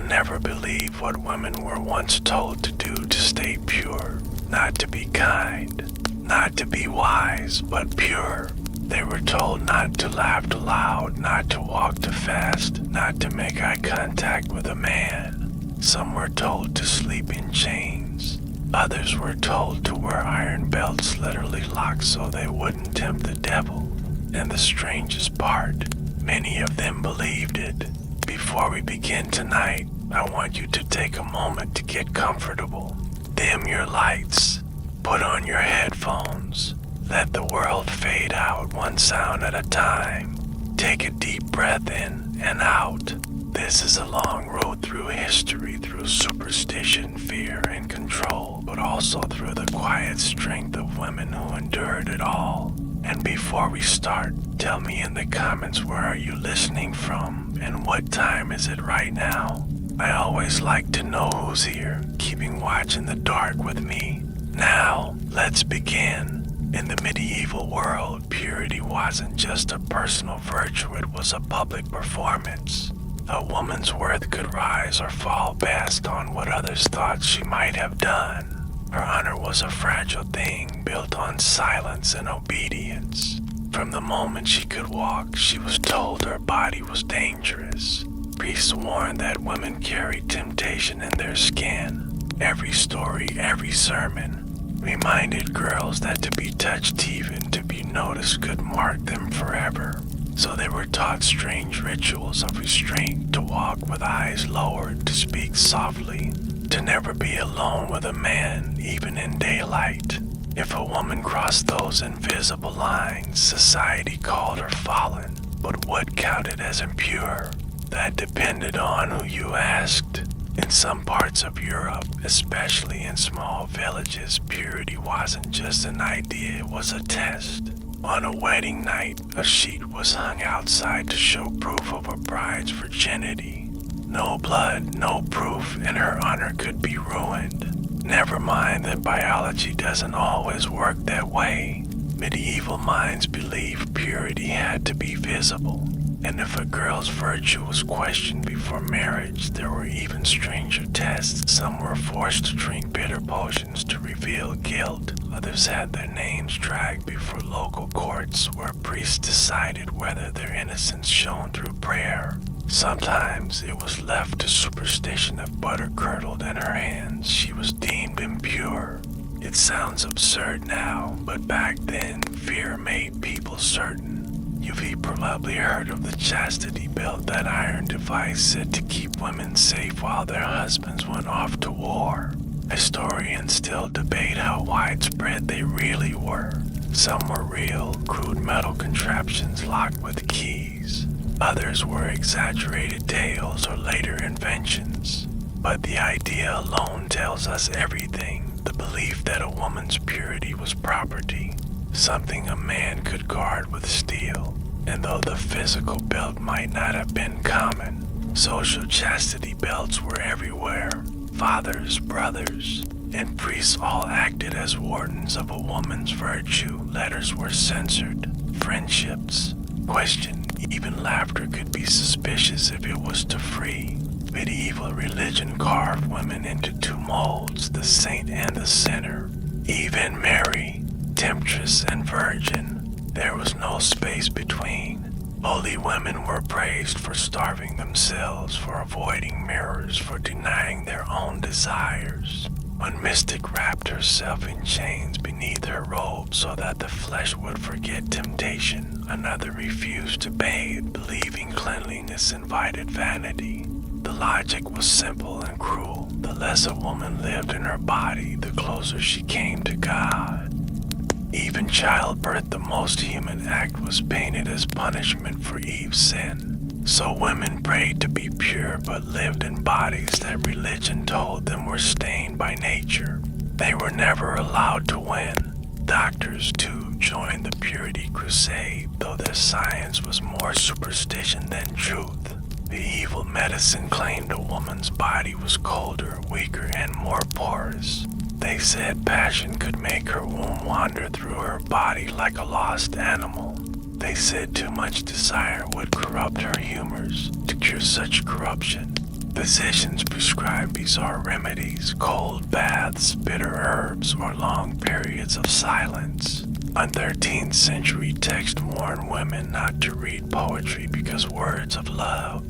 never believe what women were once told to do to stay pure, not to be kind, not to be wise, but pure. They were told not to laugh too loud, not to walk too fast, not to make eye contact with a man. Some were told to sleep in chains. Others were told to wear iron belts literally locked so they wouldn't tempt the devil. And the strangest part, many of them believed it. Before we begin tonight, I want you to take a moment to get comfortable. Dim your lights. Put on your headphones. Let the world fade out one sound at a time. Take a deep breath in and out. This is a long road through history, through superstition, fear, and control, but also through the quiet strength of women who endured it all. And before we start, tell me in the comments, where are you listening from and what time is it right now? I always like to know who's here, keeping watch in the dark with me. Now, let's begin. In the medieval world, purity wasn't just a personal virtue, it was a public performance. A woman's worth could rise or fall based on what others thought she might have done. Her honor was a fragile thing built on silence and obedience. From the moment she could walk, she was told her body was dangerous. Priests warned that women carried temptation in their skin. Every story, every sermon reminded girls that to be touched, even to be noticed, could mark them forever. So they were taught strange rituals of restraint, to walk with eyes lowered, to speak softly, to never be alone with a man, even in daylight. If a woman crossed those invisible lines, society called her fallen. But what counted as impure? That depended on who you asked. In some parts of Europe, especially in small villages, purity wasn't just an idea, it was a test. On a wedding night, a sheet was hung outside to show proof of a bride's virginity. No blood, no proof, and her honor could be ruined. Never mind that biology doesn't always work that way. Medieval minds believed purity had to be visible. And if a girl's virtue was questioned before marriage, there were even stranger tests. Some were forced to drink bitter potions to reveal guilt. Others had their names dragged before local courts, where priests decided whether their innocence shone through prayer. Sometimes it was left to superstition. If butter curdled in her hands, she was deemed impure. It sounds absurd now, but back then, fear made people certain. You've probably heard of the chastity belt, that iron device said to keep women safe while their husbands went off to war. Historians still debate how widespread they really were. Some were real, crude metal contraptions locked with keys. Others were exaggerated tales or later inventions. But the idea alone tells us everything. The belief that a woman's purity was property, something a man could guard with steel. And though the physical belt might not have been common, social chastity belts were everywhere. Fathers, brothers, and priests all acted as wardens of a woman's virtue. Letters were censored, friendships questioned, even laughter could be suspicious if it was to free. Medieval religion carved women into two molds, the saint and the sinner. Eve and Mary, temptress and virgin. There was no space between. Holy women were praised for starving themselves, for avoiding mirrors, for denying their own desires. One mystic wrapped herself in chains beneath her robe so that the flesh would forget temptation. Another refused to bathe, believing cleanliness invited vanity. The logic was simple and cruel. The less a woman lived in her body, the closer she came to God. Even childbirth, the most human act, was painted as punishment for Eve's sin. So women prayed to be pure but lived in bodies that religion told them were stained by nature. They were never allowed to win. Doctors, too, joined the purity crusade, though their science was more superstition than truth. The evil medicine claimed a woman's body was colder, weaker, and more porous. They said passion could make her womb wander through her body like a lost animal. They said too much desire would corrupt her humors. To cure such corruption, Physicians prescribed bizarre remedies, cold baths, bitter herbs, or long periods of silence. A 13th century text warned women not to read poetry because words of love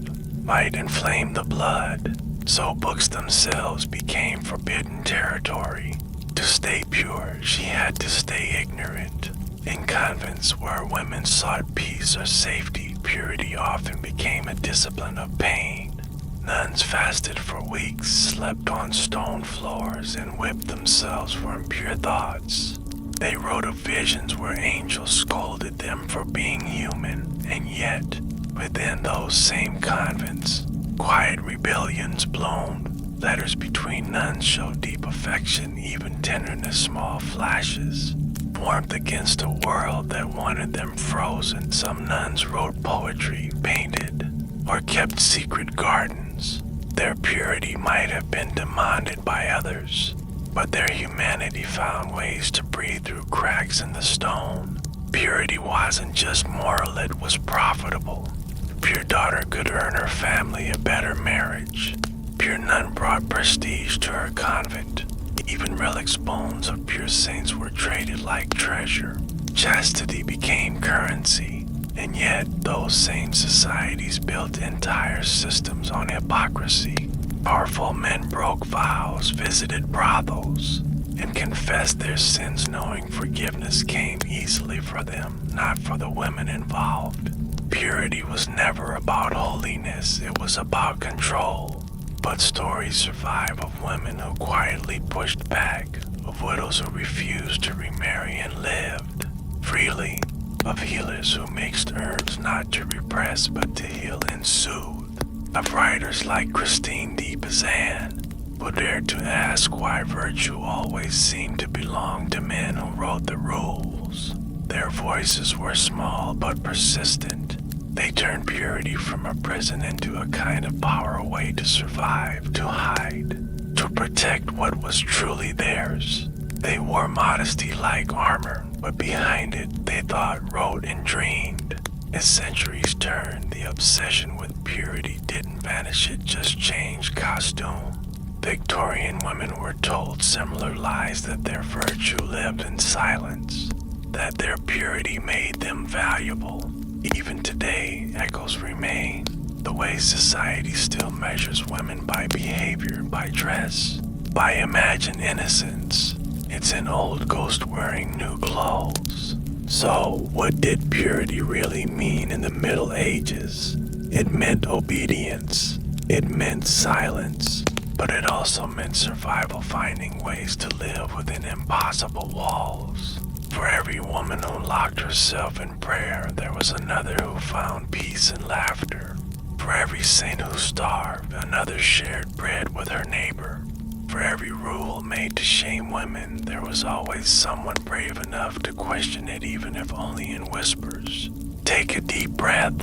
might inflame the blood, so books themselves became forbidden territory. To stay pure, she had to stay ignorant. In convents where women sought peace or safety, purity often became a discipline of pain. Nuns fasted for weeks, slept on stone floors, and whipped themselves for impure thoughts. They wrote of visions where angels scolded them for being human, and yet, within those same convents, quiet rebellions bloomed. Letters between nuns showed deep affection, even tenderness, small flashes. Warmth against a world that wanted them frozen. Some nuns wrote poetry, painted, or kept secret gardens. Their purity might have been demanded by others, but their humanity found ways to breathe through cracks in the stone. Purity wasn't just moral, it was profitable. A pure daughter could earn her family a better marriage. Pure nun brought prestige to her convent. Even relics, bones of pure saints were traded like treasure. Chastity became currency, and yet those same societies built entire systems on hypocrisy. Powerful men broke vows, visited brothels, and confessed their sins knowing forgiveness came easily for them, not for the women involved. Purity was never about holiness, it was about control. But stories survive of women who quietly pushed back, of widows who refused to remarry and lived freely, of healers who mixed herbs not to repress but to heal and soothe, of writers like Christine de Pizan, who dared to ask why virtue always seemed to belong to men who wrote the rules. Their voices were small but persistent. They turned purity from a prison into a kind of power, a way to survive, to hide, to protect what was truly theirs. They wore modesty like armor, but behind it they thought, wrote, and dreamed. As centuries turned, the obsession with purity didn't vanish, it just changed costume. Victorian women were told similar lies, that their virtue lived in silence, that their purity made them valuable. Even today, echoes remain. The way society still measures women by behavior, by dress, by imagined innocence. It's an old ghost wearing new clothes. So, what did purity really mean in the Middle Ages? It meant obedience. It meant silence. But it also meant survival, finding ways to live within impossible walls. For every woman who locked herself in prayer, there was another who found peace in laughter. For every saint who starved, another shared bread with her neighbor. For every rule made to shame women, there was always someone brave enough to question it, even if only in whispers. Take a deep breath.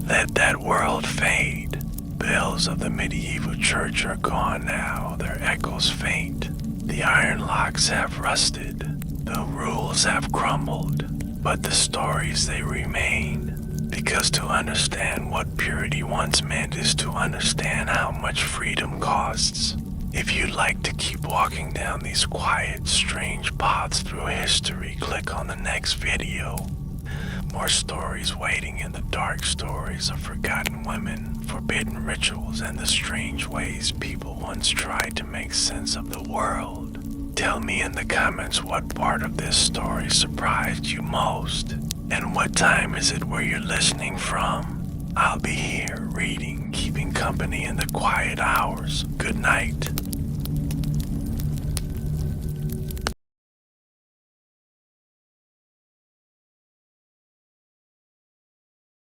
Let that world fade. Bells of the medieval church are gone now, their echoes faint. The iron locks have rusted. The rules have crumbled, but the stories, they remain. Because to understand what purity once meant is to understand how much freedom costs. If you'd like to keep walking down these quiet, strange paths through history, click on the next video. More stories waiting in the dark, stories of forgotten women, forbidden rituals, and the strange ways people once tried to make sense of the world. Tell me in the comments what part of this story surprised you most, and what time is it where you're listening from. I'll be here reading, keeping company in the quiet hours. Good night.